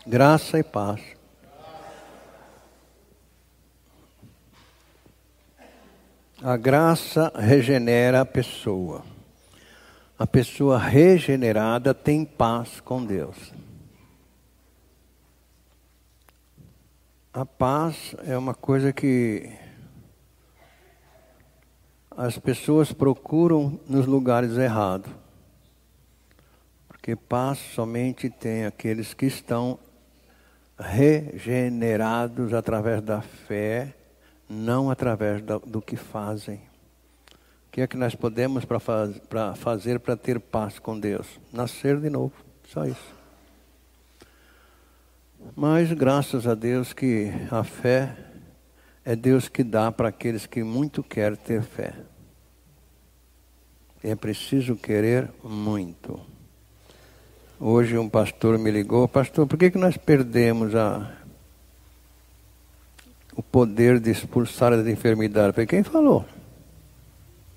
Graça e paz. A graça regenera a pessoa. A pessoa regenerada tem paz com Deus. A paz é uma coisa que as pessoas procuram nos lugares errados. Porque paz somente tem aqueles que estão regenerados através da fé, não através do que fazem. O que é que nós podemos fazer para ter paz com Deus? Nascer de novo, só isso. Mas graças a Deus que a fé é Deus que dá para aqueles que muito querem ter fé. É preciso querer muito. Hoje um pastor me ligou: pastor, por que nós perdemos o poder de expulsar as enfermidades? Eu falei: quem falou?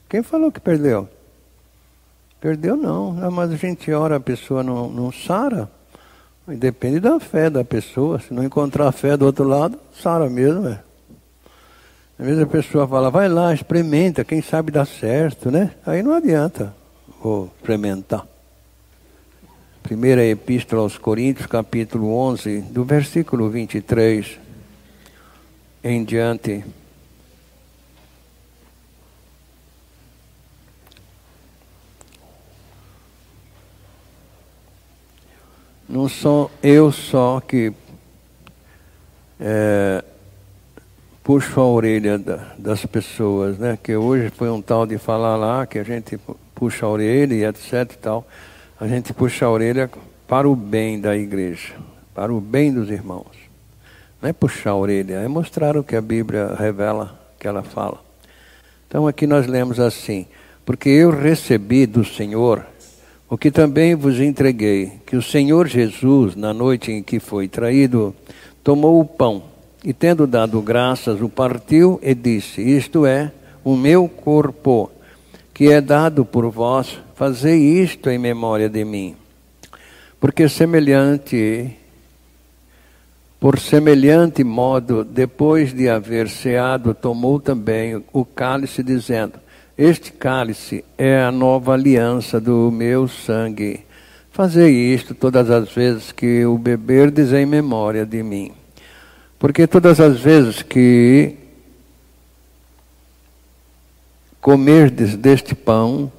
Quem falou que perdeu? Perdeu não, mas a gente ora, a pessoa não sara. Depende da fé da pessoa. Se não encontrar a fé do outro lado, sara mesmo. Às vezes a pessoa fala: vai lá, experimenta, quem sabe dá certo, né? Aí não adianta, vou experimentar. Primeira Epístola aos Coríntios, capítulo 11, do versículo 23 em diante. Não sou eu só que puxo a orelha das pessoas, né? Que hoje foi um tal de falar lá que a gente puxa a orelha e etc e tal. A gente puxa a orelha para o bem da igreja, para o bem dos irmãos. Não é puxar a orelha, é mostrar o que a Bíblia revela, que ela fala. Então aqui nós lemos assim: porque eu recebi do Senhor o que também vos entreguei, que o Senhor Jesus, na noite em que foi traído, tomou o pão e, tendo dado graças, o partiu e disse: isto é o meu corpo, que é dado por vós, fazei isto em memória de mim. Porque por semelhante modo, depois de haver ceado, tomou também o cálice, dizendo: este cálice é a nova aliança do meu sangue. Fazei isto todas as vezes que o beberdes em memória de mim. Porque todas as vezes que comerdes deste pão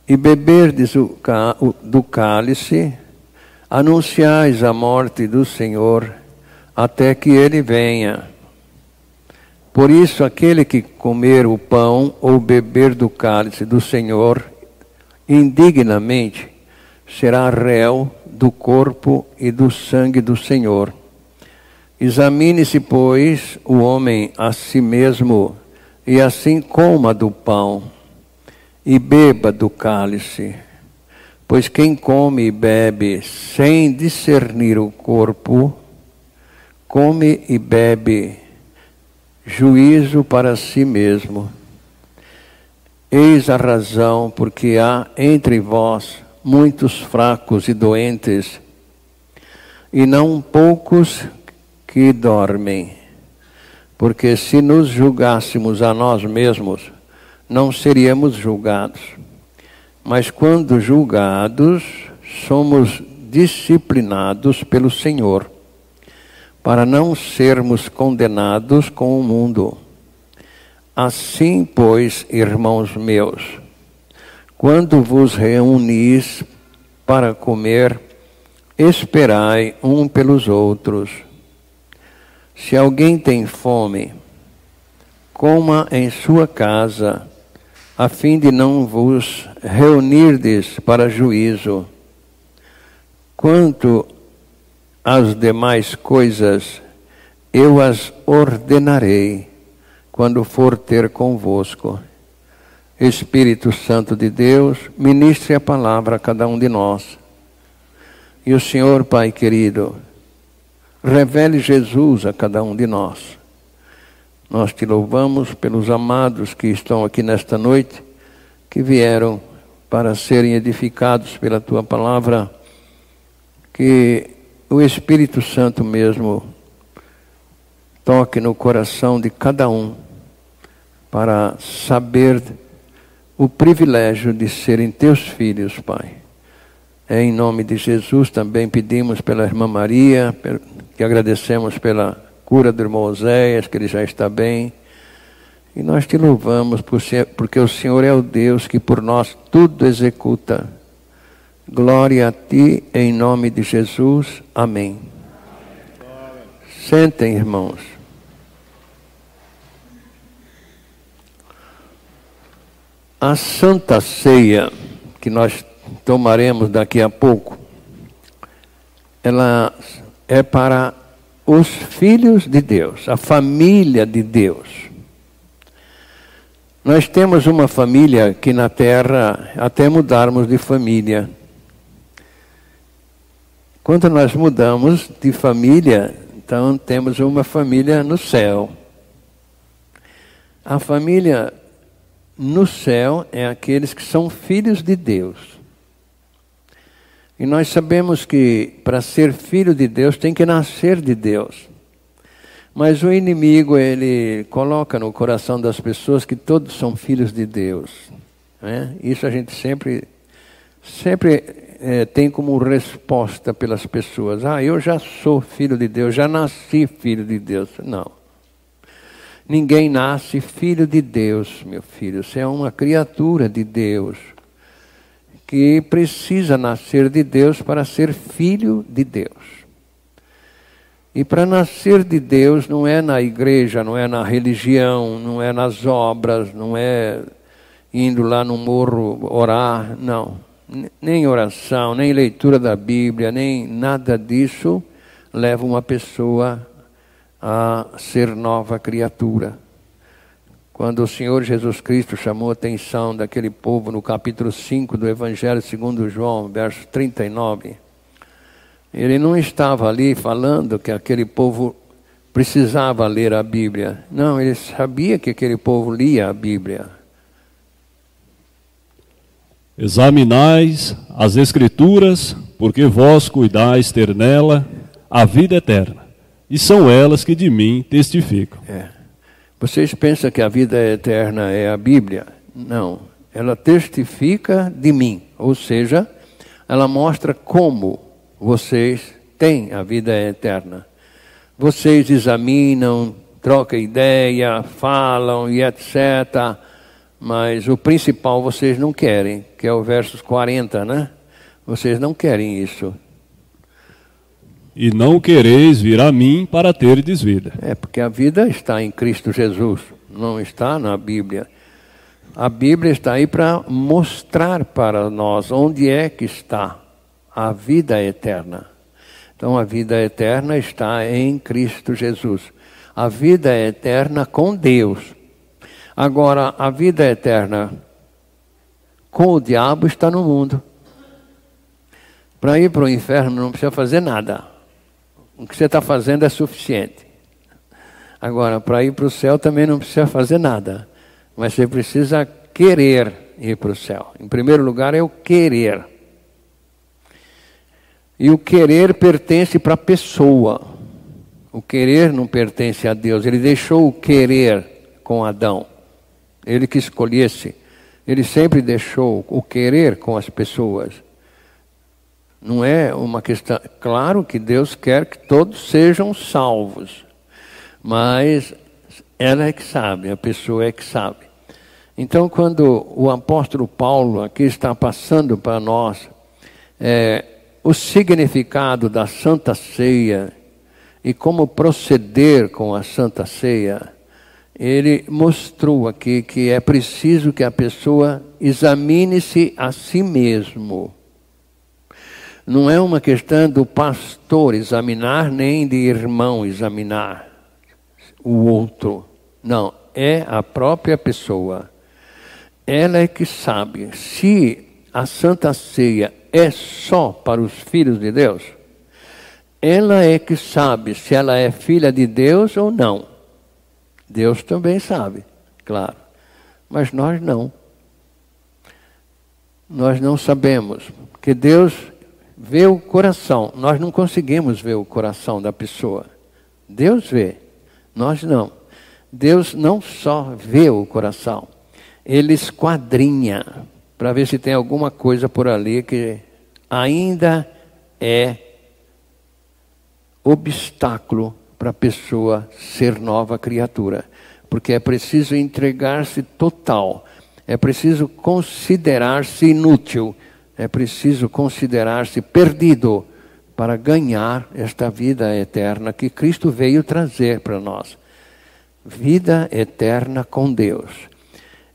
e beberdes do cálice, anunciais a morte do Senhor até que ele venha. Por isso, aquele que comer o pão ou beber do cálice do Senhor indignamente será réu do corpo e do sangue do Senhor. Examine-se, pois, o homem a si mesmo, e assim coma do pão e beba do cálice. Pois quem come e bebe sem discernir o corpo, come e bebe juízo para si mesmo. Eis a razão porque há entre vós muitos fracos e doentes, e não poucos que dormem. Porque se nos julgássemos a nós mesmos, não seríamos julgados. Mas quando julgados, somos disciplinados pelo Senhor, para não sermos condenados com o mundo. Assim, pois, irmãos meus, quando vos reunis para comer, esperai um pelos outros. Se alguém tem fome, coma em sua casa, a fim de não vos reunirdes para juízo. Quanto às demais coisas, eu as ordenarei quando for ter convosco. Espírito Santo de Deus, ministre a palavra a cada um de nós. E o Senhor, Pai querido, revele Jesus a cada um de nós. Nós te louvamos pelos amados que estão aqui nesta noite, que vieram para serem edificados pela tua palavra, que o Espírito Santo mesmo toque no coração de cada um para saber o privilégio de serem teus filhos, Pai. Em nome de Jesus também pedimos pela irmã Maria, que agradecemos pela cura do irmão Oséias, que ele já está bem. E nós te louvamos porque o Senhor é o Deus que por nós tudo executa. Glória a ti, em nome de Jesus. Amém. Sentem, irmãos. A Santa Ceia, que nós tomaremos daqui a pouco, ela é para os filhos de Deus, a família de Deus. Nós temos uma família aqui na terra, até mudarmos de família. Quando nós mudamos de família, então temos uma família no céu. A família no céu é aqueles que são filhos de Deus. E nós sabemos que para ser filho de Deus tem que nascer de Deus. Mas o inimigo, ele coloca no coração das pessoas que todos são filhos de Deus, né? Isso a gente sempre tem como resposta pelas pessoas. Eu já sou filho de Deus, já nasci filho de Deus. Não. Ninguém nasce filho de Deus, meu filho. Você é uma criatura de Deus, que precisa nascer de Deus para ser filho de Deus. E para nascer de Deus não é na igreja, não é na religião, não é nas obras, não é indo lá no morro orar, não. Nem oração, nem leitura da Bíblia, nem nada disso leva uma pessoa a ser nova criatura. Quando o Senhor Jesus Cristo chamou a atenção daquele povo no capítulo 5 do Evangelho segundo João, verso 39, ele não estava ali falando que aquele povo precisava ler a Bíblia. Não, ele sabia que aquele povo lia a Bíblia. Examinais as Escrituras, porque vós cuidais ter nela a vida eterna, e são elas que de mim testificam. Vocês pensam que a vida eterna é a Bíblia? Não, ela testifica de mim, ou seja, ela mostra como vocês têm a vida eterna. Vocês examinam, trocam ideia, falam e etc., mas o principal vocês não querem, que é o versos 40, né? Vocês não querem isso. E não quereis vir a mim para terdes vida. Porque a vida está em Cristo Jesus, não está na Bíblia. A Bíblia está aí para mostrar para nós onde é que está a vida eterna. Então a vida eterna está em Cristo Jesus. A vida é eterna com Deus. Agora, a vida eterna com o diabo está no mundo. Para ir para o inferno não precisa fazer nada. O que você está fazendo é suficiente. Agora, para ir para o céu também não precisa fazer nada. Mas você precisa querer ir para o céu. Em primeiro lugar é o querer. E o querer pertence para a pessoa. O querer não pertence a Deus. Ele deixou o querer com Adão. Ele que escolhesse. Ele sempre deixou o querer com as pessoas. Não é uma questão... Claro que Deus quer que todos sejam salvos. Mas ela é que sabe, a pessoa é que sabe. Então, quando o apóstolo Paulo aqui está passando para nós o significado da Santa Ceia e como proceder com a Santa Ceia, ele mostrou aqui que é preciso que a pessoa examine-se a si mesmo. Não é uma questão do pastor examinar, nem de irmão examinar o outro. Não, é a própria pessoa. Ela é que sabe se a Santa Ceia é só para os filhos de Deus. Ela é que sabe se ela é filha de Deus ou não. Deus também sabe, claro. Mas nós não. Nós não sabemos. Porque Deus vê o coração. Nós não conseguimos ver o coração da pessoa. Deus vê, nós não. Deus não só vê o coração, Ele esquadrinha para ver se tem alguma coisa por ali que ainda é obstáculo para a pessoa ser nova criatura. Porque é preciso entregar-se total, é preciso considerar-se inútil, é preciso considerar-se perdido para ganhar esta vida eterna que Cristo veio trazer para nós. Vida eterna com Deus.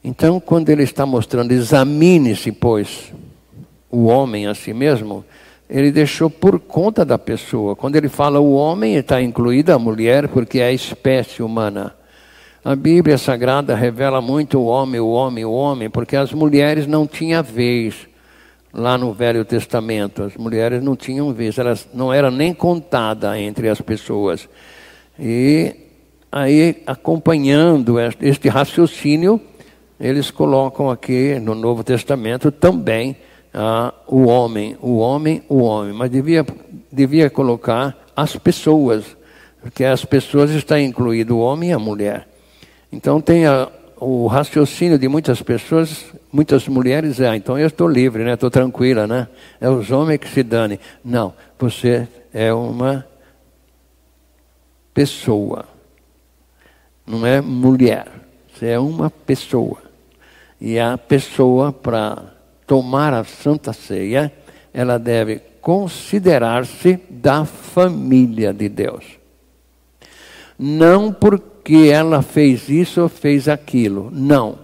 Então, quando Ele está mostrando, examine-se, pois, o homem a si mesmo, Ele deixou por conta da pessoa. Quando Ele fala o homem, está incluída a mulher, porque é a espécie humana. A Bíblia Sagrada revela muito o homem, o homem, o homem, porque as mulheres não tinham vez. Lá no Velho Testamento, as mulheres não tinham vez, elas não eram nem contadas entre as pessoas. E aí, acompanhando este raciocínio, eles colocam aqui no Novo Testamento também o homem, o homem, o homem. Mas devia colocar as pessoas, porque as pessoas está incluído o homem e a mulher. Então tem o raciocínio de muitas pessoas, muitas mulheres, então eu estou livre, né? Estou tranquila, né? É os homens que se dane. Não, você é uma pessoa, não é mulher, você é uma pessoa. E a pessoa, para tomar a Santa Ceia, ela deve considerar-se da família de Deus. Não porque ela fez isso ou fez aquilo, não.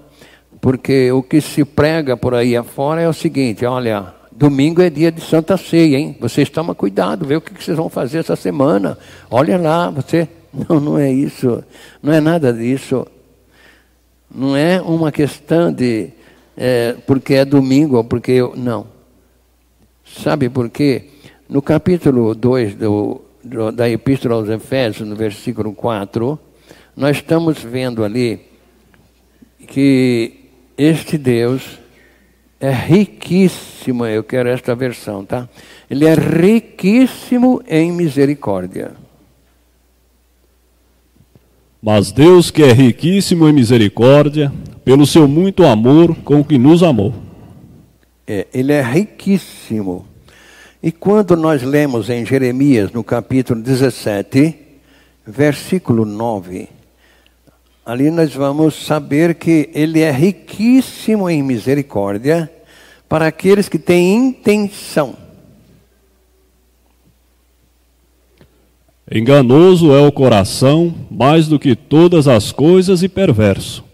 Porque o que se prega por aí afora é o seguinte: olha, domingo é dia de Santa Ceia, hein? Vocês tomam cuidado, vê o que vocês vão fazer essa semana. Olha lá, você... Não, não é isso. Não é nada disso. Não é uma questão de... porque é domingo ou porque eu... Não. Sabe por quê? No capítulo 2 da Epístola aos Efésios, no versículo 4, nós estamos vendo ali que este Deus é riquíssimo, eu quero esta versão, tá? Ele é riquíssimo em misericórdia. Mas Deus, que é riquíssimo em misericórdia, pelo seu muito amor com que nos amou. Ele é riquíssimo. E quando nós lemos em Jeremias, no capítulo 17, versículo 9, ali nós vamos saber que Ele é riquíssimo em misericórdia para aqueles que têm intenção. Enganoso é o coração mais do que todas as coisas e perverso.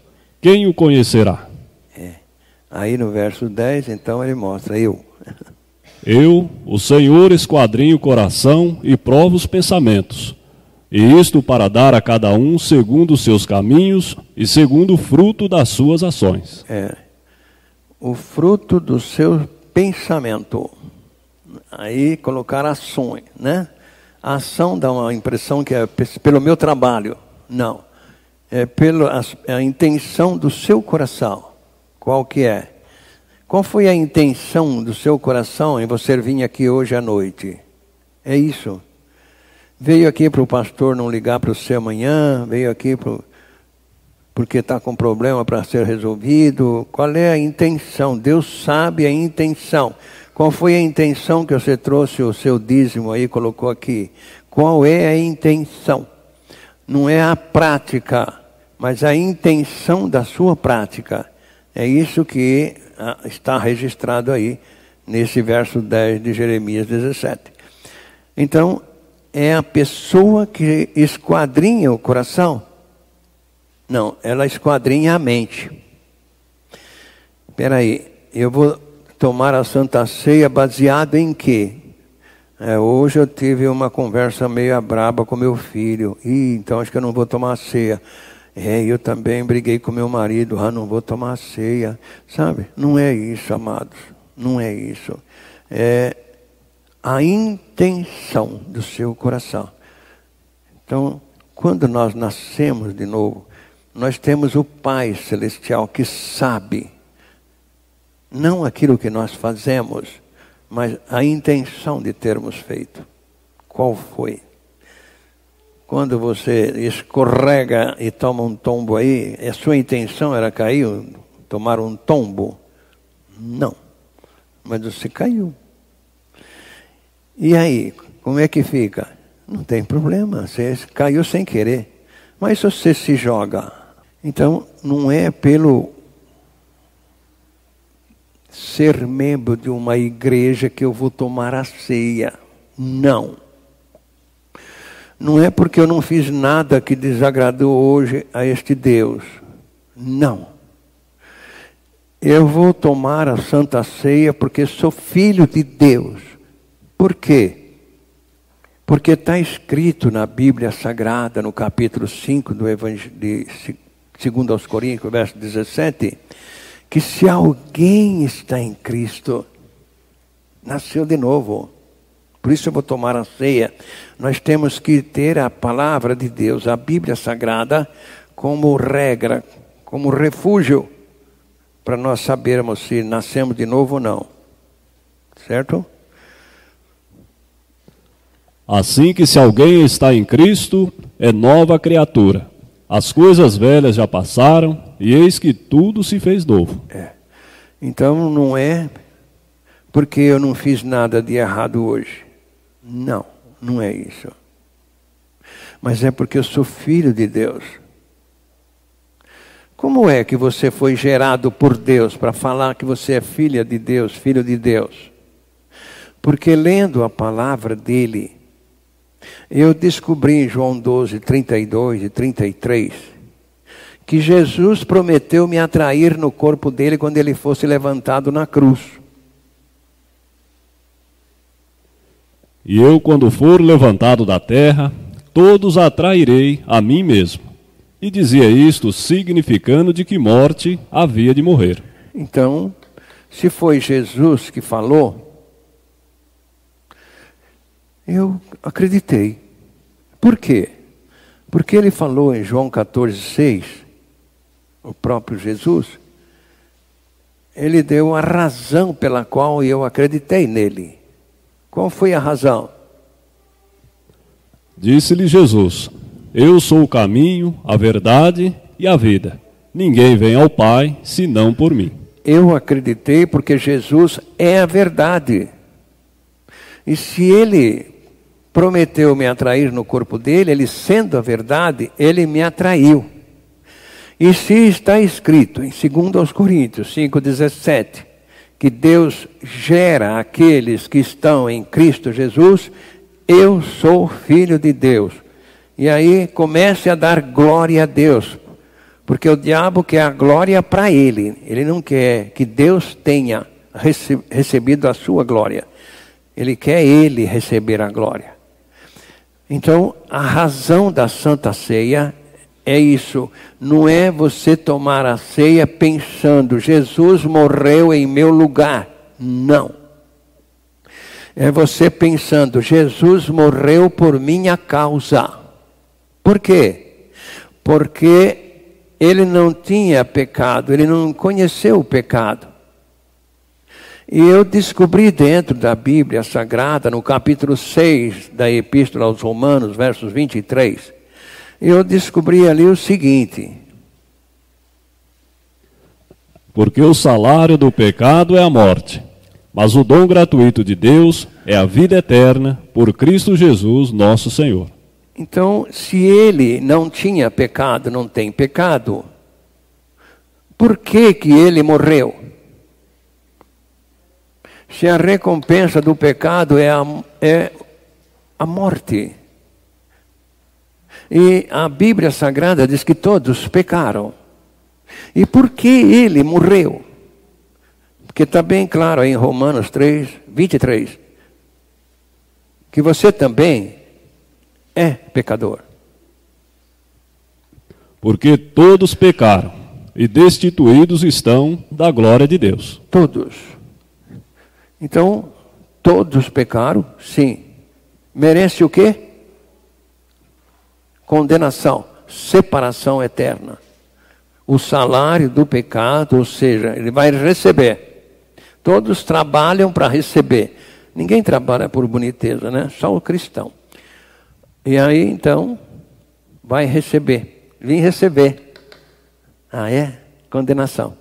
Quem o conhecerá? Aí no verso 10, então ele mostra, eu, o Senhor, esquadrinho o coração e provo os pensamentos. E isto para dar a cada um segundo os seus caminhos e segundo o fruto das suas ações. O fruto do seu pensamento. Aí colocar ações, né? A ação dá uma impressão que é pelo meu trabalho. Não. É pela a intenção do seu coração. Qual que é? Qual foi a intenção do seu coração em você vir aqui hoje à noite? É isso. Veio aqui para o pastor não ligar para você amanhã, veio aqui porque está com problema para ser resolvido. Qual é a intenção? Deus sabe a intenção. Qual foi a intenção que você trouxe o seu dízimo aí, colocou aqui? Qual é a intenção? Não é a prática, mas a intenção da sua prática. É isso que está registrado aí, nesse verso 10 de Jeremias 17. Então, é a pessoa que esquadrinha o coração? Não, ela esquadrinha a mente. Espera aí, eu vou tomar a Santa Ceia baseado em quê? Hoje eu tive uma conversa meio braba com meu filho. Então acho que eu não vou tomar a ceia. Eu também briguei com meu marido. Não vou tomar a ceia. Sabe? Não é isso, amados. Não é isso. É a intenção do seu coração. Então, quando nós nascemos de novo, nós temos o Pai Celestial que sabe, não aquilo que nós fazemos, mas a intenção de termos feito, qual foi? Quando você escorrega e toma um tombo aí, a sua intenção era cair, tomar um tombo? Não. Mas você caiu. E aí, como é que fica? Não tem problema, você caiu sem querer. Mas se você se joga, então não é pelo ser membro de uma igreja que eu vou tomar a ceia. Não. Não é porque eu não fiz nada que desagradou hoje a este Deus. Não. Eu vou tomar a Santa Ceia porque sou filho de Deus. Por quê? Porque está escrito na Bíblia Sagrada, no capítulo 5 do Evangelho de 2 aos Coríntios, verso 17, que se alguém está em Cristo, nasceu de novo. Por isso eu vou tomar a ceia. Nós temos que ter a palavra de Deus, a Bíblia Sagrada, como regra, como refúgio, para nós sabermos se nascemos de novo ou não. Certo? Assim que se alguém está em Cristo, é nova criatura. As coisas velhas já passaram, e eis que tudo se fez novo. Então não é porque eu não fiz nada de errado hoje. Não, não é isso. Mas é porque eu sou filho de Deus. Como é que você foi gerado por Deus para falar que você é filha de Deus, filho de Deus? Porque lendo a palavra dele, eu descobri em João 12, 32 e 33, que Jesus prometeu me atrair no corpo dele quando ele fosse levantado na cruz. E eu, quando for levantado da terra, todos atrairei a mim mesmo. E dizia isto significando de que morte havia de morrer. Então, se foi Jesus que falou, eu acreditei. Por quê? Porque ele falou em João 14, 6, o próprio Jesus, ele deu a razão pela qual eu acreditei nele. Qual foi a razão? Disse-lhe Jesus: eu sou o caminho, a verdade e a vida. Ninguém vem ao Pai, senão por mim. Eu acreditei porque Jesus é a verdade. E se ele prometeu me atrair no corpo dele, ele sendo a verdade, ele me atraiu. E se está escrito em 2 Coríntios 5,17, que Deus gera aqueles que estão em Cristo Jesus, eu sou filho de Deus. E aí comece a dar glória a Deus, porque o diabo quer a glória para ele. Ele não quer que Deus tenha recebido a sua glória. Ele quer ele receber a glória. Então, a razão da Santa Ceia é isso. Não é você tomar a ceia pensando, Jesus morreu em meu lugar. Não. É você pensando, Jesus morreu por minha causa. Por quê? Porque ele não tinha pecado, ele não conheceu o pecado. E eu descobri dentro da Bíblia Sagrada, no capítulo 6 da Epístola aos Romanos, versos 23, eu descobri ali o seguinte: porque o salário do pecado é a morte, mas o dom gratuito de Deus é a vida eterna por Cristo Jesus, nosso Senhor. Então, se ele não tinha pecado, não tem pecado, por que que ele morreu? Se a recompensa do pecado é a morte. E a Bíblia Sagrada diz que todos pecaram. E por que ele morreu? Porque está bem claro aí em Romanos 3, 23, que você também é pecador. Porque todos pecaram e destituídos estão da glória de Deus. Todos. Então, todos pecaram, sim. Merece o quê? Condenação, separação eterna. O salário do pecado, ou seja, ele vai receber. Todos trabalham para receber. Ninguém trabalha por boniteza, né? Só o cristão. E aí, então, vai receber. Vim receber. Ah, é? Condenação.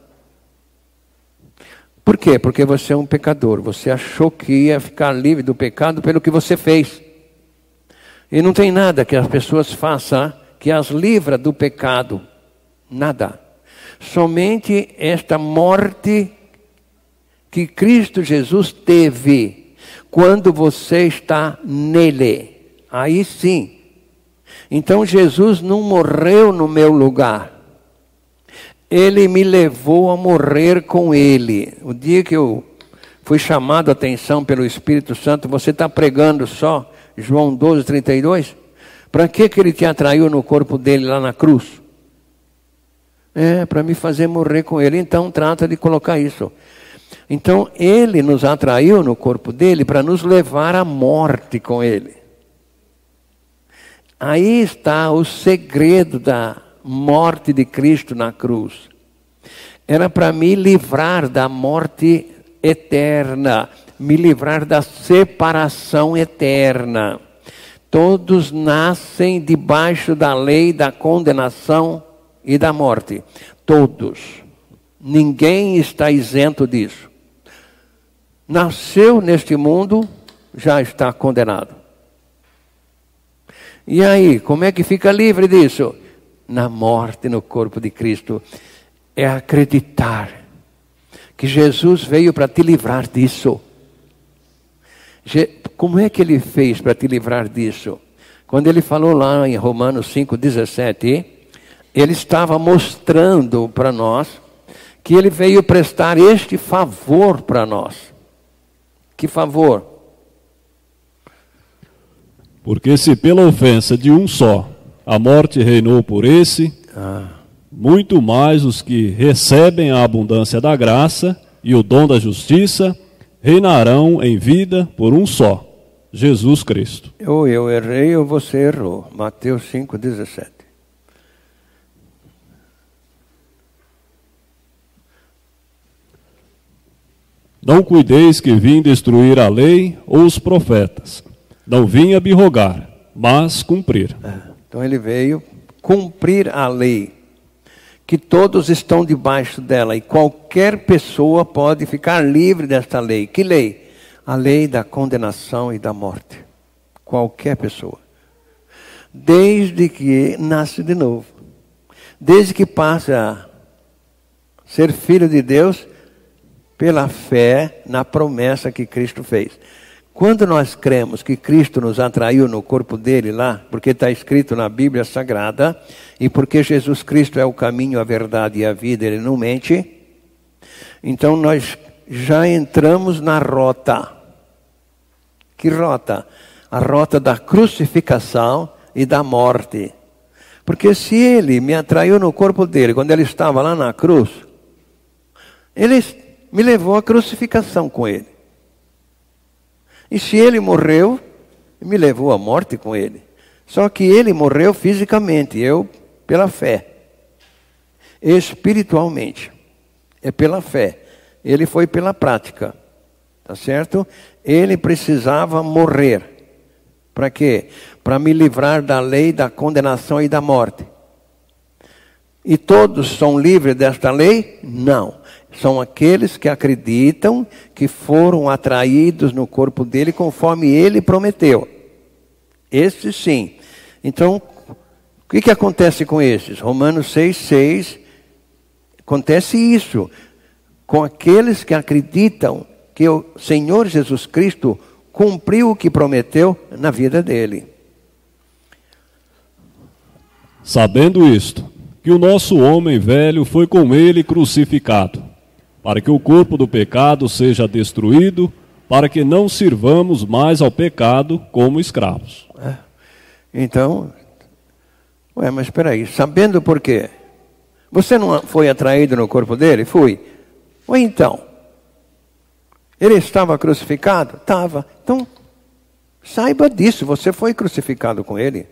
Por quê? Porque você é um pecador. Você achou que ia ficar livre do pecado pelo que você fez. E não tem nada que as pessoas façam que as livra do pecado. Nada. Somente esta morte que Cristo Jesus teve quando você está nele. Aí sim. Então Jesus não morreu no meu lugar. Ele me levou a morrer com ele. O dia que eu fui chamado a atenção pelo Espírito Santo, você está pregando só João 12:32? Para que ele te atraiu no corpo dele lá na cruz? É, para me fazer morrer com ele. Então trata de colocar isso. Então ele nos atraiu no corpo dele para nos levar à morte com ele. Aí está o segredo da morte de Cristo na cruz. Era para me livrar da morte eterna, me livrar da separação eterna. Todos nascem debaixo da lei da condenação e da morte. Todos. Ninguém está isento disso. Nasceu neste mundo, já está condenado. E aí, como é que fica livre disso? Na morte no corpo de Cristo. É acreditar que Jesus veio para te livrar disso. Como é que ele fez para te livrar disso? Quando ele falou lá em Romanos 5:17, ele estava mostrando para nós que ele veio prestar este favor para nós. Que favor? Porque se pela ofensa de um só a morte reinou por esse, muito mais os que recebem a abundância da graça e o dom da justiça reinarão em vida por um só, Jesus Cristo. Ou eu errei ou você errou. Mateus 5:17. Não cuideis que vim destruir a lei ou os profetas. Não vim abrogar, mas cumprir. Então ele veio cumprir a lei, que todos estão debaixo dela, e qualquer pessoa pode ficar livre desta lei. Que lei? A lei da condenação e da morte. Qualquer pessoa. Desde que nasce de novo. Desde que passa a ser filho de Deus pela fé na promessa que Cristo fez. Quando nós cremos que Cristo nos atraiu no corpo dele lá, porque está escrito na Bíblia Sagrada, e porque Jesus Cristo é o caminho, a verdade e a vida, ele não mente, então nós já entramos na rota. Que rota? A rota da crucificação e da morte. Porque se ele me atraiu no corpo dele, quando ele estava lá na cruz, ele me levou à crucificação com ele. E se ele morreu, me levou à morte com ele. Só que ele morreu fisicamente, eu pela fé. Espiritualmente, é pela fé. Ele foi pela prática. Tá certo? Ele precisava morrer. Para quê? Para me livrar da lei da condenação e da morte. E todos são livres desta lei? Não. São aqueles que acreditam que foram atraídos no corpo dele conforme ele prometeu. Esses sim. Então, o que acontece com esses? Romanos 6:6. Acontece isso. Com aqueles que acreditam que o Senhor Jesus Cristo cumpriu o que prometeu na vida dele. Sabendo isto, que o nosso homem velho foi com ele crucificado, para que o corpo do pecado seja destruído, para que não sirvamos mais ao pecado como escravos. Então, mas espera aí, sabendo por quê? Você não foi atraído no corpo dele? Fui. Então, ele estava crucificado? Estava. Então, saiba disso, você foi crucificado com ele.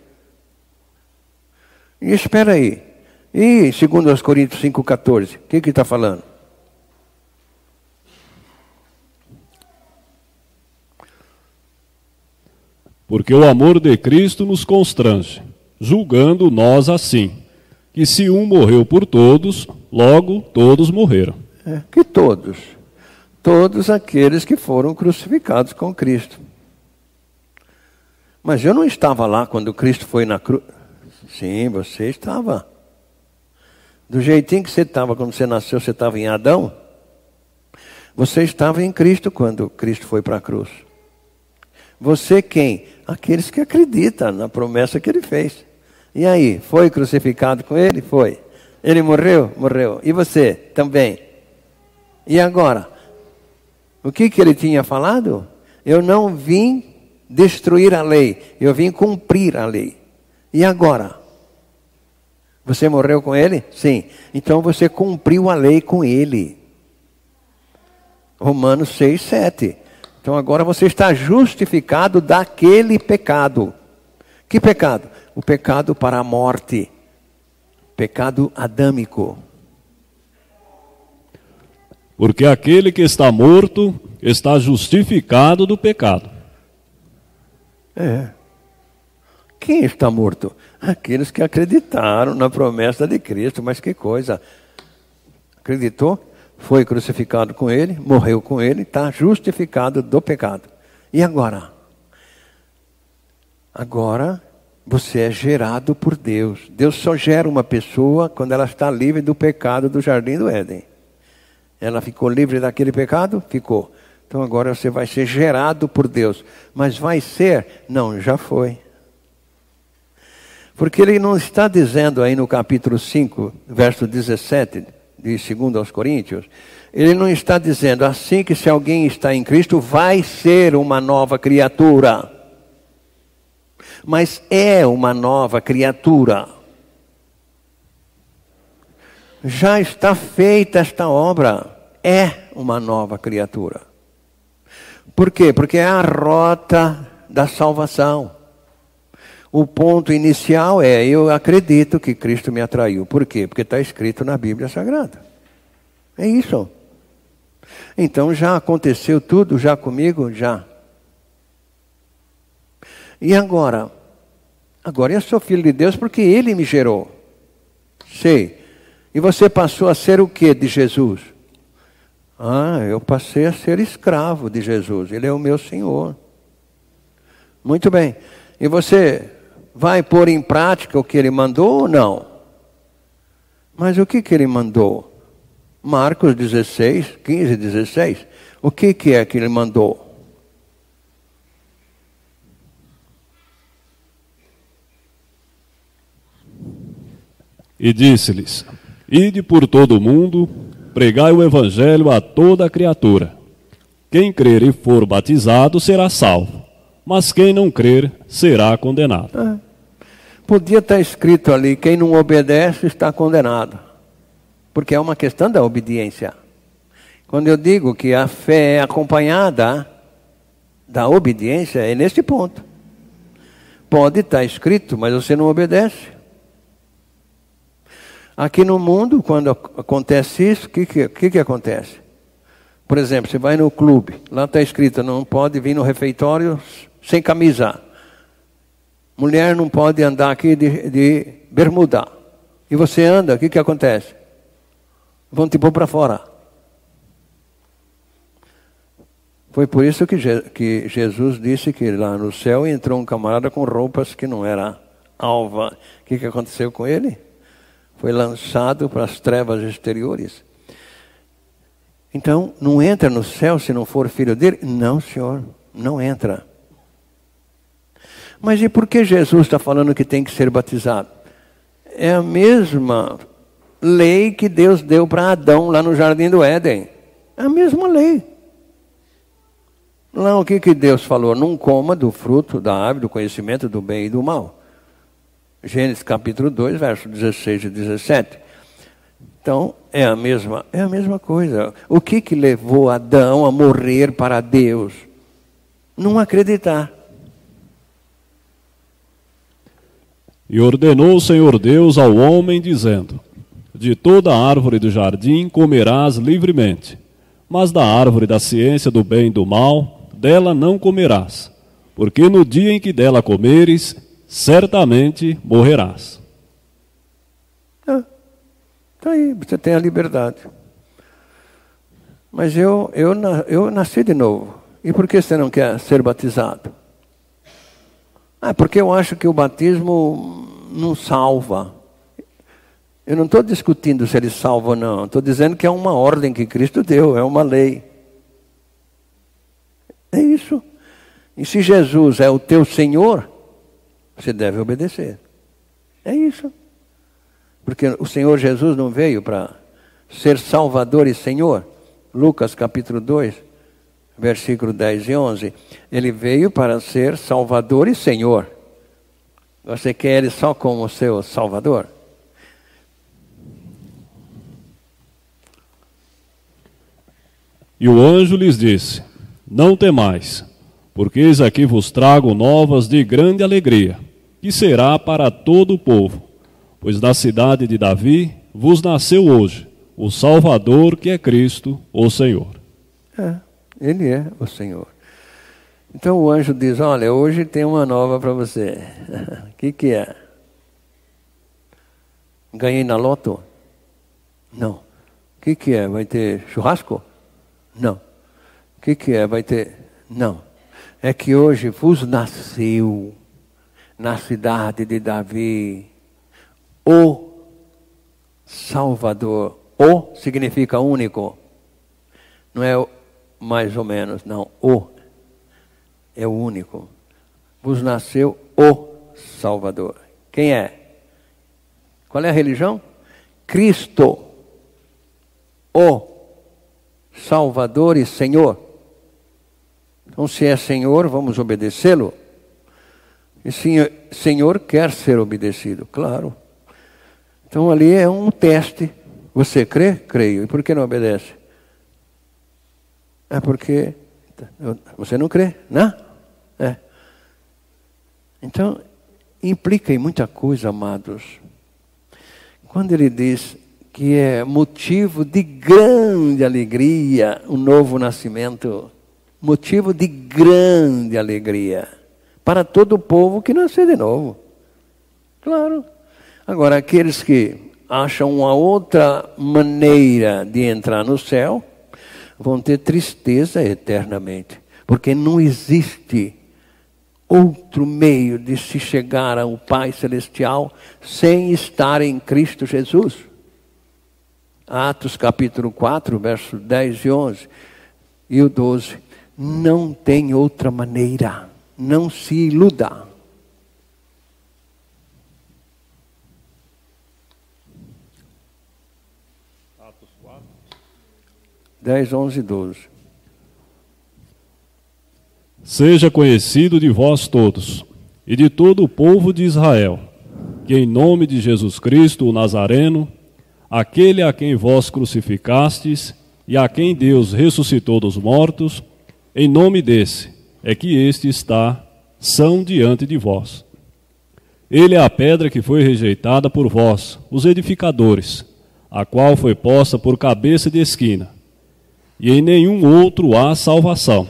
E espera aí. E 2 Coríntios 5,14, o que está falando? Porque o amor de Cristo nos constrange, julgando nós assim, que se um morreu por todos, logo todos morreram. Que todos. Todos aqueles que foram crucificados com Cristo. Mas eu não estava lá quando Cristo foi na cruz. Sim, você estava. Do jeitinho que você estava quando você nasceu, você estava em Adão. Você estava em Cristo quando Cristo foi para a cruz. Você quem? Aqueles que acreditam na promessa que ele fez. E aí, foi crucificado com ele? Foi. Ele morreu? Morreu. E você também? E agora? O que ele tinha falado? Eu não vim destruir a lei, eu vim cumprir a lei. E agora? Você morreu com ele? Sim. Então você cumpriu a lei com ele. Romanos 6, 7. Então agora você está justificado daquele pecado. Que pecado? O pecado para a morte. Pecado adâmico. Porque aquele que está morto está justificado do pecado. Quem está morto? Aqueles que acreditaram na promessa de Cristo. Mas que coisa. Acreditou? Foi crucificado com ele, morreu com ele, está justificado do pecado. E agora? Agora você é gerado por Deus. Deus só gera uma pessoa quando ela está livre do pecado do jardim do Éden. Ela ficou livre daquele pecado? Ficou. Então agora você vai ser gerado por Deus. Mas vai ser? Não, já foi. Porque ele não está dizendo aí no capítulo 5, verso 17, de 2 aos Coríntios, ele não está dizendo assim que se alguém está em Cristo vai ser uma nova criatura. Mas é uma nova criatura. Já está feita esta obra. É uma nova criatura. Por quê? Porque é a rota da salvação. O ponto inicial é, eu acredito que Cristo me atraiu. Por quê? Porque está escrito na Bíblia Sagrada. É isso. Então já aconteceu tudo já comigo? Já. E agora? Agora eu sou filho de Deus porque Ele me gerou. Sei. E você passou a ser o que de Jesus? Eu passei a ser escravo de Jesus. Ele é o meu Senhor. Muito bem. E você vai pôr em prática o que Ele mandou ou não? Mas o que Ele mandou? Marcos 16, 15, 16. O que é que Ele mandou? E disse-lhes: Ide por todo o mundo, pregai o evangelho a toda a criatura. Quem crer e for batizado será salvo, mas quem não crer será condenado. Podia estar escrito ali, quem não obedece está condenado. Porque é uma questão da obediência. Quando eu digo que a fé é acompanhada da obediência, é nesse ponto. Pode estar escrito, mas você não obedece. Aqui no mundo, quando acontece isso, o que acontece? Por exemplo, você vai no clube, lá está escrito, não pode vir no refeitório sem camisa. Mulher não pode andar aqui de bermuda. E você anda, o que acontece? Vão te pôr para fora. Foi por isso que Jesus disse que lá no céu entrou um camarada com roupas que não era alva. O que aconteceu com ele? Foi lançado para as trevas exteriores. Então, não entra no céu se não for filho dele? Não, senhor, não entra. Mas e por que Jesus está falando que tem que ser batizado? É a mesma lei que Deus deu para Adão lá no Jardim do Éden. É a mesma lei. Lá o que Deus falou? Não coma do fruto da árvore do conhecimento do bem e do mal. Gênesis capítulo 2, versos 16 e 17. Então, é a mesma coisa. O que levou Adão a morrer para Deus? Não acreditar. E ordenou o Senhor Deus ao homem, dizendo: De toda árvore do jardim comerás livremente, mas da árvore da ciência do bem e do mal, dela não comerás, porque no dia em que dela comeres, certamente morrerás. Está aí, você tem a liberdade. Mas eu nasci de novo. E por que você não quer ser batizado? Porque eu acho que o batismo não salva. Eu não estou discutindo se ele salva ou não. Estou dizendo que é uma ordem que Cristo deu, é uma lei. É isso. E se Jesus é o teu Senhor, você deve obedecer. É isso. Porque o Senhor Jesus não veio para ser Salvador e Senhor. Lucas capítulo 2, versículo 10 e 11. Ele veio para ser Salvador e Senhor. Você quer Ele só como seu Salvador? E o anjo lhes disse: não temais, porque eis aqui vos trago novas de grande alegria, que será para todo o povo. Pois da cidade de Davi vos nasceu hoje o Salvador, que é Cristo, o Senhor. Ele é o Senhor. Então o anjo diz: olha, hoje tem uma nova para você. O que é? Ganhei na loto? Não. O que é? Vai ter churrasco? Não. O que é? Vai ter... Não. É que hoje vos nasceu na cidade de Davi o Salvador. O significa único. Não é mais ou menos, não. O é o único. Vos nasceu o Salvador. Quem é? Qual é a religião? Cristo, o Salvador e Senhor. Então, se é Senhor, vamos obedecê-lo. E Senhor quer ser obedecido, claro. Então, ali é um teste. Você crê? Creio. E por que não obedece? É porque você não crê, não? Então, implica em muita coisa, amados. Quando ele diz que é motivo de grande alegria o novo nascimento, motivo de grande alegria para todo o povo que nasceu de novo. Claro. Agora, aqueles que acham uma outra maneira de entrar no céu, vão ter tristeza eternamente. Porque não existe outro meio de se chegar ao Pai Celestial sem estar em Cristo Jesus. Atos capítulo 4, versos 10 e 11 e o 12. Não tem outra maneira. Não se iluda. Atos 4. 10, 11 e 12. Seja conhecido de vós todos e de todo o povo de Israel, que em nome de Jesus Cristo, o Nazareno, aquele a quem vós crucificastes e a quem Deus ressuscitou dos mortos, em nome desse é que este está são diante de vós. Ele é a pedra que foi rejeitada por vós, os edificadores, a qual foi posta por cabeça de esquina. E em nenhum outro há salvação,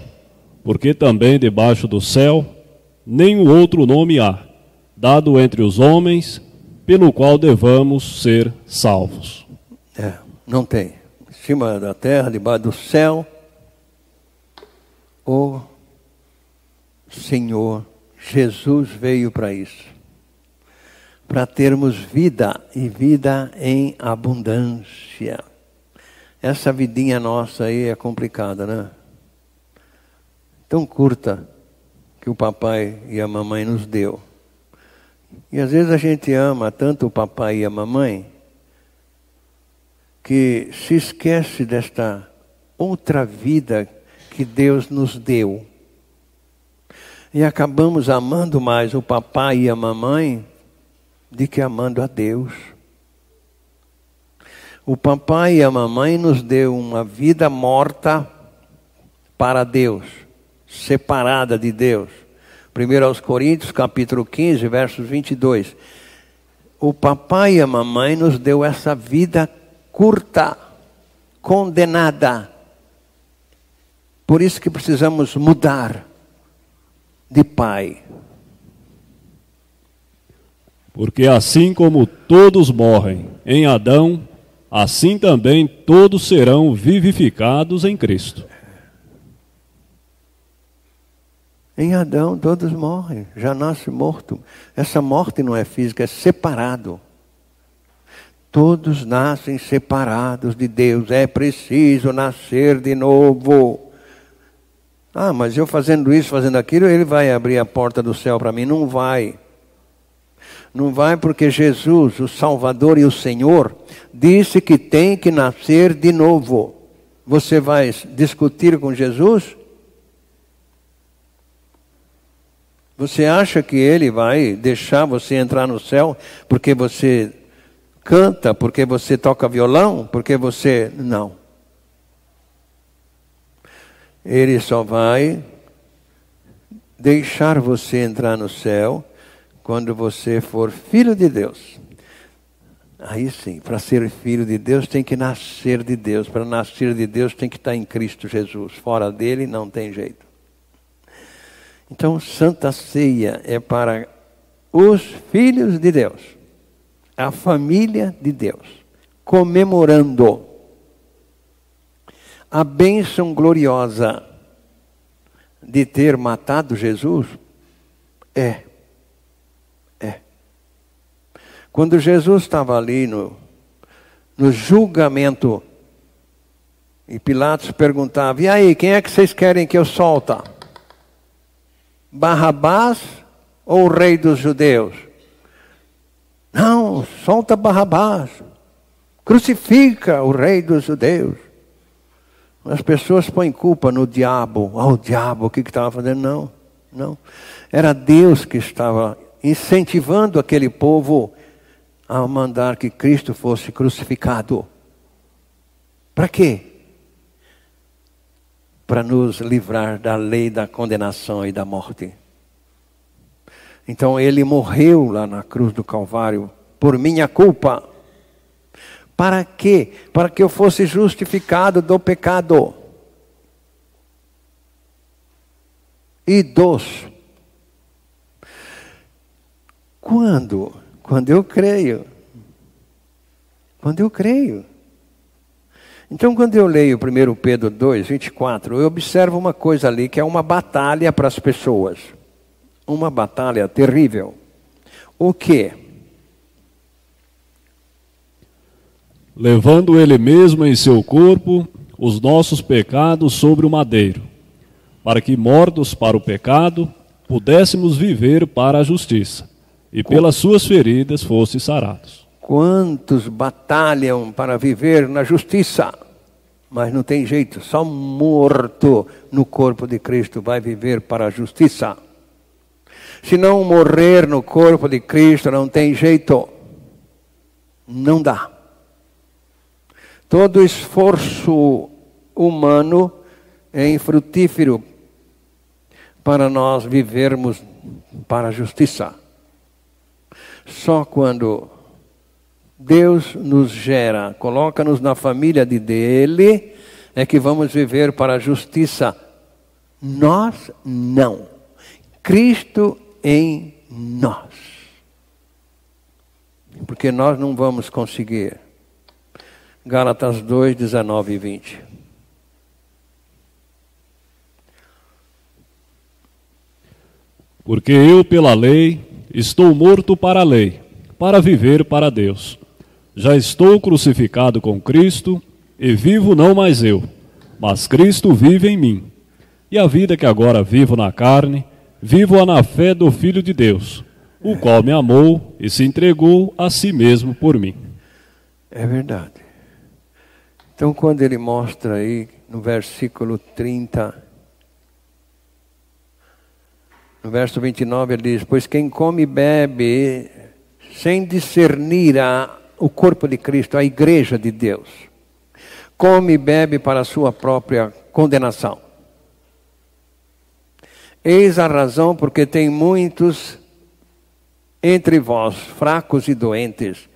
porque também debaixo do céu nenhum outro nome há, dado entre os homens, pelo qual devamos ser salvos. Não tem. Em cima da terra, debaixo do céu, o Senhor Jesus veio para isso. Para termos vida e vida em abundância. Essa vidinha nossa aí é complicada, né? Tão curta que o papai e a mamãe nos deu. E às vezes a gente ama tanto o papai e a mamãe que se esquece desta outra vida que Deus nos deu. E acabamos amando mais o papai e a mamãe do que amando a Deus. O papai e a mamãe nos deu uma vida morta para Deus, separada de Deus. 1 aos Coríntios, capítulo 15, versos 22. O papai e a mamãe nos deu essa vida curta, condenada. Por isso que precisamos mudar. de pai. Porque assim como todos morrem em Adão, assim também todos serão vivificados em Cristo. Em Adão todos morrem, já nasce morto. Essa morte não é física, é separado. Todos nascem separados de Deus, é preciso nascer de novo. Ah, mas eu fazendo isso, fazendo aquilo, ele vai abrir a porta do céu para mim? Não vai. Não vai porque Jesus, o Salvador e o Senhor, disse que tem que nascer de novo. Você vai discutir com Jesus? Você acha que Ele vai deixar você entrar no céu porque você canta, porque você toca violão, porque você... Não. Ele só vai deixar você entrar no céu quando você for filho de Deus. Aí sim, para ser filho de Deus tem que nascer de Deus. Para nascer de Deus tem que estar em Cristo Jesus. Fora dele não tem jeito. Então, Santa Ceia é para os filhos de Deus, a família de Deus, comemorando a bênção gloriosa de ter matado Jesus. Quando Jesus estava ali no julgamento, e Pilatos perguntava: e aí, quem é que vocês querem que eu solte? Barrabás ou o rei dos judeus? Não, solta Barrabás. Crucifica o rei dos judeus. As pessoas põem culpa no diabo. O diabo, o que estava fazendo? Não. Era Deus que estava incentivando aquele povo a mandar que Cristo fosse crucificado. Para quê? Para nos livrar da lei da condenação e da morte. Então ele morreu lá na cruz do Calvário por minha culpa. Para quê? Para que eu fosse justificado do pecado e dos. Quando eu creio. Quando eu creio. Então, quando eu leio 1 Pedro 2, 24, eu observo uma coisa ali que é uma batalha para as pessoas. Uma batalha terrível. O quê? Levando ele mesmo em seu corpo os nossos pecados sobre o madeiro, para que, mortos para o pecado, pudéssemos viver para a justiça, e pelas suas feridas fosse sarados. Quantos batalham para viver na justiça? Mas não tem jeito, só morto no corpo de Cristo vai viver para a justiça. Se não morrer no corpo de Cristo, não tem jeito. Não dá. Todo esforço humano é infrutífero para nós vivermos para a justiça. Só quando Deus nos gera, coloca-nos na família dele, é que vamos viver para a justiça. Nós não. Cristo em nós. Porque nós não vamos conseguir. Gálatas 2, 19 e 20. Porque eu, pela lei, estou morto para a lei, para viver para Deus. Já estou crucificado com Cristo, e vivo não mais eu, mas Cristo vive em mim. E a vida que agora vivo na carne, vivo-a na fé do Filho de Deus, o qual me amou e se entregou a si mesmo por mim. É verdade. Então, quando ele mostra aí, no versículo 30, no verso 29, ele diz: pois quem come e bebe sem discernir o corpo de Cristo, a igreja de Deus, come e bebe para a sua própria condenação. Eis a razão porque tem muitos entre vós, fracos e doentes,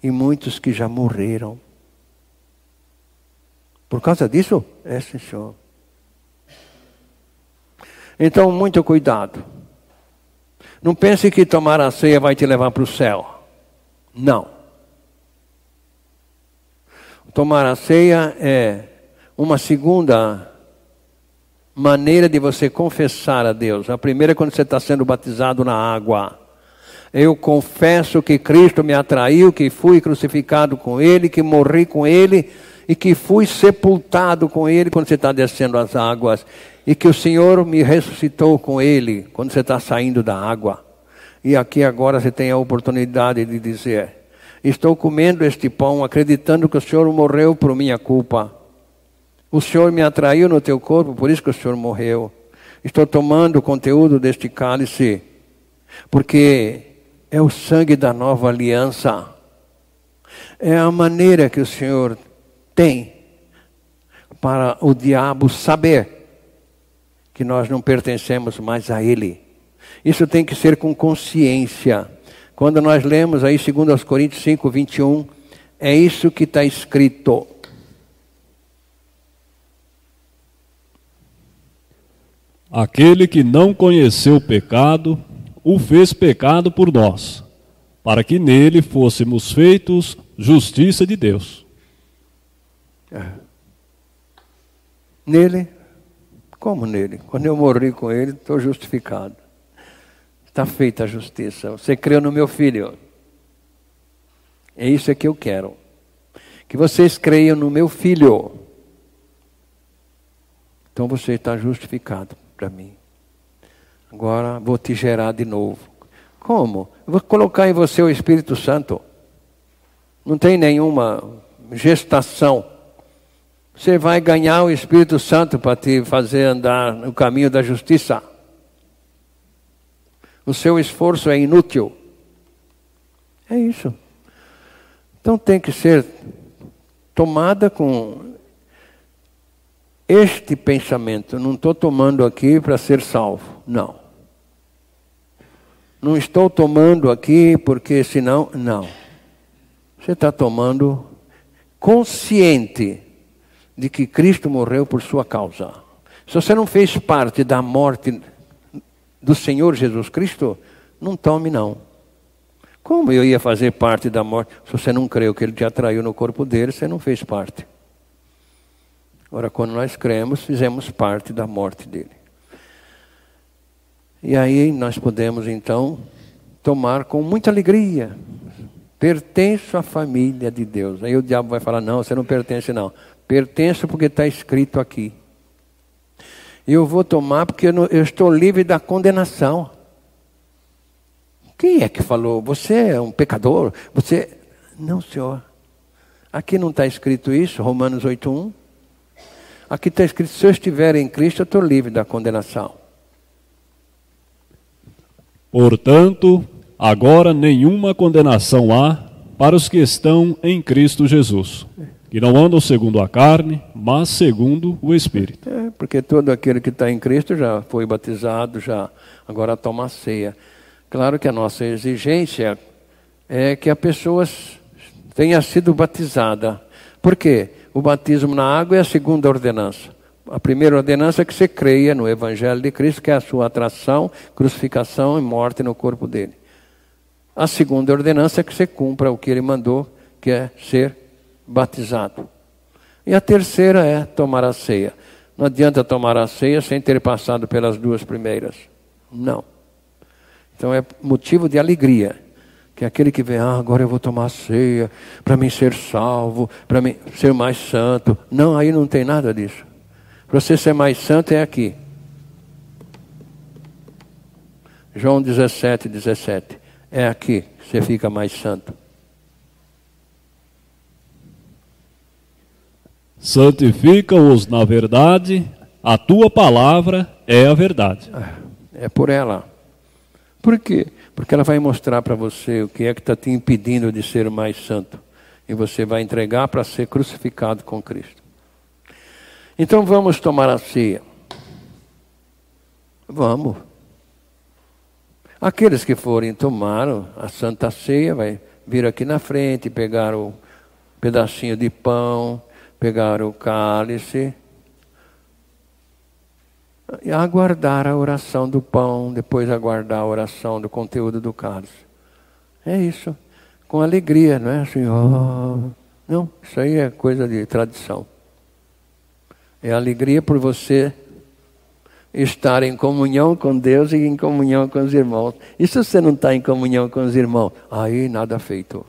e muitos que já morreram. Por causa disso? É, sim, senhor. Então, muito cuidado. Não pense que tomar a ceia vai te levar para o céu. Não. Tomar a ceia é uma segunda maneira de você confessar a Deus. A primeira é quando você está sendo batizado na água. Eu confesso que Cristo me atraiu, que fui crucificado com Ele, que morri com Ele e que fui sepultado com Ele quando você está descendo as águas. E que o Senhor me ressuscitou com Ele quando você está saindo da água. E aqui agora você tem a oportunidade de dizer: estou comendo este pão acreditando que o Senhor morreu por minha culpa. O Senhor me atraiu no teu corpo, por isso que o Senhor morreu. Estou tomando o conteúdo deste cálice, porque é o sangue da nova aliança. É a maneira que o Senhor tem para o diabo saber que nós não pertencemos mais a Ele. Isso tem que ser com consciência. Quando nós lemos aí 2 Coríntios 5, 21, é isso que está escrito. Aquele que não conheceu o pecado, o fez pecado por nós, para que nele fôssemos feitos justiça de Deus. Nele? Como nele? Quando eu morri com ele, estou justificado. Está feita a justiça. Você creu no meu filho. É isso que eu quero. Que vocês creiam no meu filho. Então você está justificado para mim. Agora vou te gerar de novo. Como? Eu vou colocar em você o Espírito Santo. Não tem nenhuma gestação. Você vai ganhar o Espírito Santo para te fazer andar no caminho da justiça. O seu esforço é inútil. É isso. Então tem que ser tomada com este pensamento. Não estou tomando aqui para ser salvo. Não. Não estou tomando aqui porque senão... Não. Você está tomando consciente de que Cristo morreu por sua causa. Se você não fez parte da morte do Senhor Jesus Cristo, não tome não. Como eu ia fazer parte da morte? Se você não creu que Ele te atraiu no corpo dele, você não fez parte. Agora, quando nós cremos, fizemos parte da morte dele. E aí nós podemos então tomar com muita alegria. Pertenço à família de Deus. Aí o diabo vai falar: não, você não pertence não. Pertenço porque está escrito aqui. Eu vou tomar porque eu estou livre da condenação. Quem é que falou? Você é um pecador? Você... Não, senhor. Aqui não está escrito isso, Romanos 8:1. Aqui está escrito: se eu estiver em Cristo, eu estou livre da condenação. Portanto, agora nenhuma condenação há para os que estão em Cristo Jesus, que não andam segundo a carne, mas segundo o Espírito. Porque todo aquele que está em Cristo já foi batizado, já agora toma a ceia. Claro que a nossa exigência é que a pessoa tenha sido batizada. Por quê? O batismo na água é a segunda ordenança. A primeira ordenança é que você creia no Evangelho de Cristo, que é a sua atração, crucificação e morte no corpo dele. A segunda ordenança é que você cumpra o que ele mandou, que é ser batizado. E a terceira é tomar a ceia. Não adianta tomar a ceia sem ter passado pelas duas primeiras. Não. Então é motivo de alegria. Que aquele que vem: agora eu vou tomar a ceia, para mim ser salvo, para mim ser mais santo. Não, aí não tem nada disso. Para você ser mais santo é aqui. João 17:17. É aqui que você fica mais santo. Santifica-os na verdade, a tua palavra é a verdade. É por ela. Por quê? Porque ela vai mostrar para você o que é que está te impedindo de ser mais santo. E você vai entregar para ser crucificado com Cristo. Então vamos tomar a ceia. Vamos. Aqueles que forem tomar a Santa Ceia, vai vir aqui na frente, pegar o pedacinho de pão, pegar o cálice. E aguardar a oração do pão, depois aguardar a oração do conteúdo do cálice. É isso. Com alegria, não é assim, oh. Não, isso aí é coisa de tradição. É alegria por você estar em comunhão com Deus e em comunhão com os irmãos. E se você não está em comunhão com os irmãos? Aí nada feito.